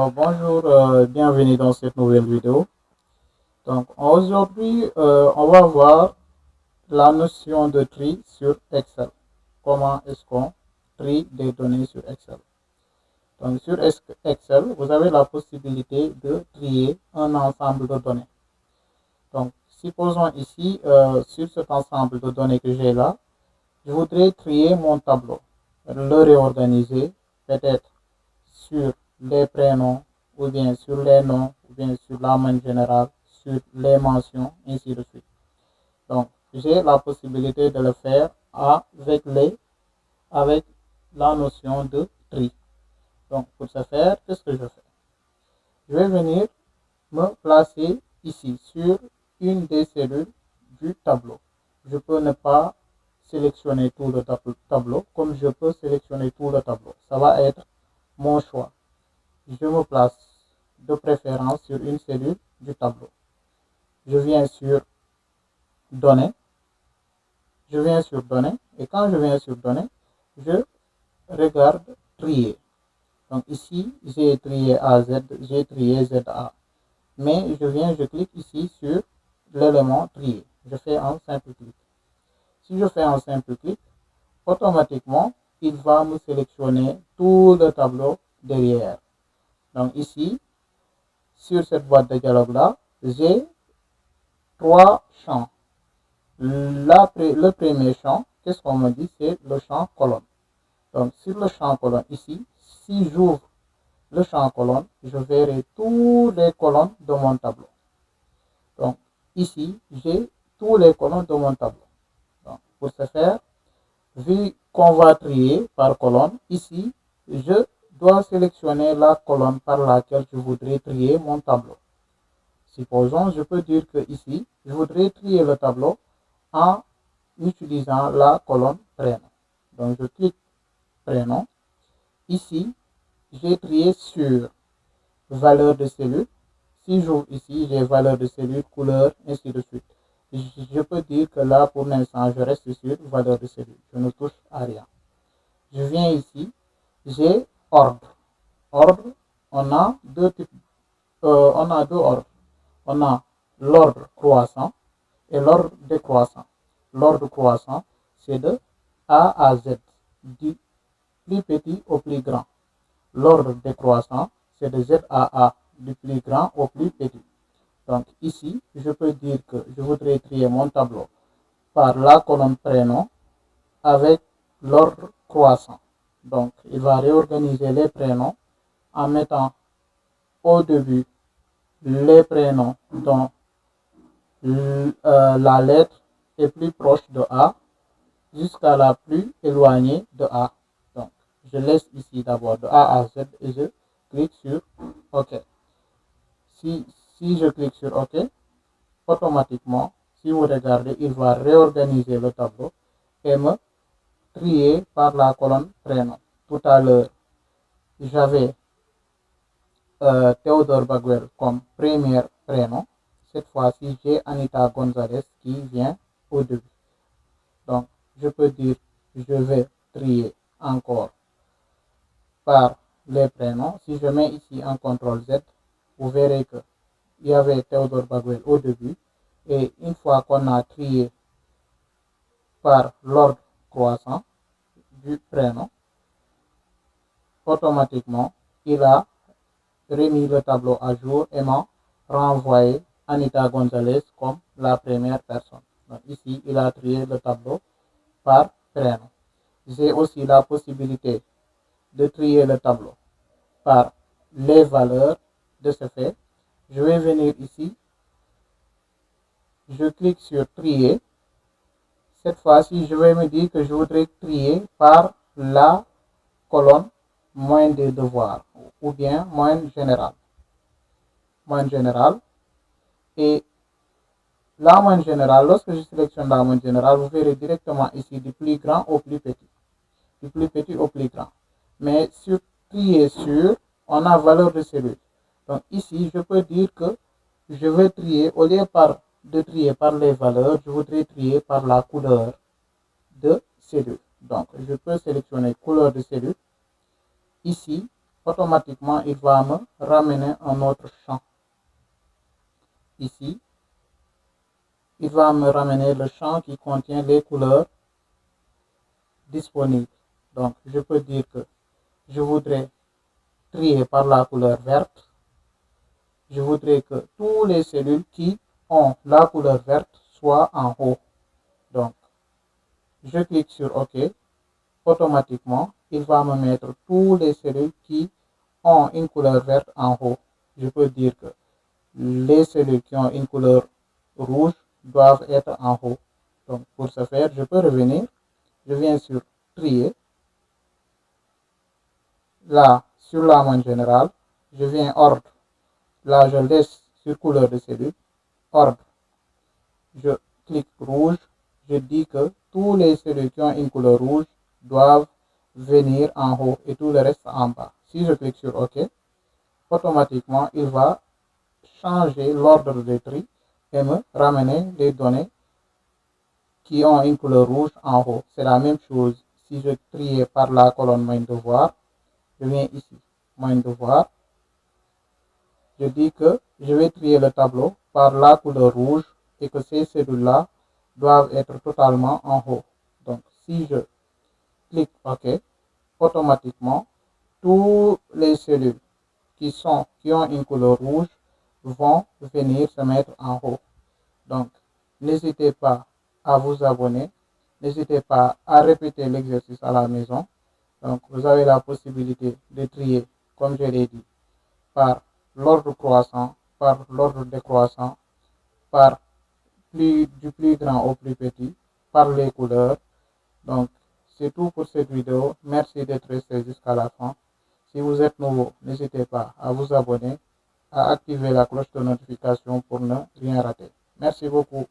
Bonjour, bienvenue dans cette nouvelle vidéo. Donc aujourd'hui, on va voir la notion de tri sur Excel. Comment est-ce qu'on trie des données sur Excel? Donc sur Excel, vous avez la possibilité de trier un ensemble de données. Donc supposons ici, sur cet ensemble de données que j'ai là, je voudrais trier mon tableau, le réorganiser peut-être sur les prénoms, ou bien sur les noms, ou bien sur la main générale, sur les mentions, ainsi de suite. Donc, j'ai la possibilité de le faire avec la notion de tri. Donc, pour ce faire, qu'est-ce que je fais? Je vais venir me placer ici sur une des cellules du tableau. Je peux ne pas sélectionner tout le tableau comme je peux sélectionner tout le tableau. Ça va être mon choix. Je me place de préférence sur une cellule du tableau. Je viens sur Données. Je viens sur Données. Et quand je viens sur Données, je regarde Trier. Donc ici, j'ai trié AZ, j'ai trié ZA. Mais je clique ici sur l'élément trier. Je fais un simple clic. Si je fais un simple clic, automatiquement, il va me sélectionner tout le tableau derrière. Donc ici, sur cette boîte de dialogue-là, j'ai trois champs. Le premier champ, qu'est-ce qu'on me dit? C'est le champ colonne. Donc sur le champ colonne ici, si j'ouvre le champ colonne, je verrai tous les colonnes de mon tableau. Donc ici, j'ai tous les colonnes de mon tableau. Donc, pour ce faire, vu qu'on va trier par colonne, ici, je dois sélectionner la colonne par laquelle je voudrais trier mon tableau. Supposons, je peux dire que ici, je voudrais trier le tableau en utilisant la colonne prénom. Donc, je clique prénom. Ici, j'ai trié sur valeur de cellule. Si j'ouvre ici, j'ai valeur de cellule, couleur, ainsi de suite. Je peux dire que là, pour l'instant, je reste sur valeur de cellule. Je ne touche à rien. Je viens ici, j'ai ordre. Ordre, on a deux types, on a deux ordres. On a l'ordre croissant et l'ordre décroissant. L'ordre croissant, c'est de A à Z, du plus petit au plus grand. L'ordre décroissant, c'est de Z à A, du plus grand au plus petit. Donc ici, je peux dire que je voudrais trier mon tableau par la colonne prénom avec l'ordre croissant. Donc, il va réorganiser les prénoms en mettant au début les prénoms dont la lettre est plus proche de A jusqu'à la plus éloignée de A. Donc, je laisse ici d'abord de A à Z et je clique sur OK. Si, si je clique sur OK, automatiquement, si vous regardez, il va réorganiser le tableau et me trier par la colonne prénom. Tout à l'heure, j'avais Théodore Baguel comme premier prénom. Cette fois-ci, j'ai Anita Gonzalez qui vient au début. Donc, je peux dire, je vais trier encore par les prénoms. Si je mets ici un CTRL Z, vous verrez que il y avait Théodore Baguel au début. Et une fois qu'on a trié par l'ordre croissant du prénom, automatiquement, il a remis le tableau à jour et m'a renvoyé Anita Gonzalez comme la première personne. Donc ici, il a trié le tableau par prénom. J'ai aussi la possibilité de trier le tableau par les valeurs de ce fait. Je vais venir ici, je clique sur trier. Cette fois-ci, je vais me dire que je voudrais trier par la colonne moyenne des devoirs ou bien moyenne générale. Moyenne générale. Et la moyenne générale, lorsque je sélectionne la moyenne générale, vous verrez directement ici du plus grand au plus petit. Du plus petit au plus grand. Mais sur trier sur, on a valeur de cellule. Donc ici, je peux dire que je vais trier, au lieu de trier par les valeurs, je voudrais trier par la couleur de cellule. Donc je peux sélectionner couleur de cellule. Ici, automatiquement, il va me ramener un autre champ. Ici, il va me ramener le champ qui contient les couleurs disponibles. Donc, je peux dire que je voudrais trier par la couleur verte. Je voudrais que tous les cellules qui ont la couleur verte soient en haut. Donc, je clique sur OK. Automatiquement, il va me mettre tous les cellules qui ont une couleur verte en haut. Je peux dire que les cellules qui ont une couleur rouge doivent être en haut. Donc, pour ce faire, je peux revenir. Je viens sur Trier. Là, sur la main générale, je viens Ordre. Là, je laisse sur couleur de cellule. Ordre. Je clique rouge. Je dis que tous les cellules qui ont une couleur rouge doivent venir en haut et tout le reste en bas. Si je clique sur OK, automatiquement, il va changer l'ordre de tri et me ramener les données qui ont une couleur rouge en haut. C'est la même chose si je trie par la colonne main devoir. Je viens ici, main devoir. Je dis que je vais trier le tableau par la couleur rouge et que ces cellules-là doivent être totalement en haut. Donc, si je clique OK, automatiquement, toutes les cellules qui ont une couleur rouge vont venir se mettre en haut. Donc, n'hésitez pas à vous abonner. N'hésitez pas à répéter l'exercice à la maison. Donc, vous avez la possibilité de trier, comme je l'ai dit, par l'ordre croissant, par l'ordre décroissant, par du plus grand au plus petit, par les couleurs. Donc, c'est tout pour cette vidéo. Merci d'être resté jusqu'à la fin. Si vous êtes nouveau, n'hésitez pas à vous abonner, à activer la cloche de notification pour ne rien rater. Merci beaucoup.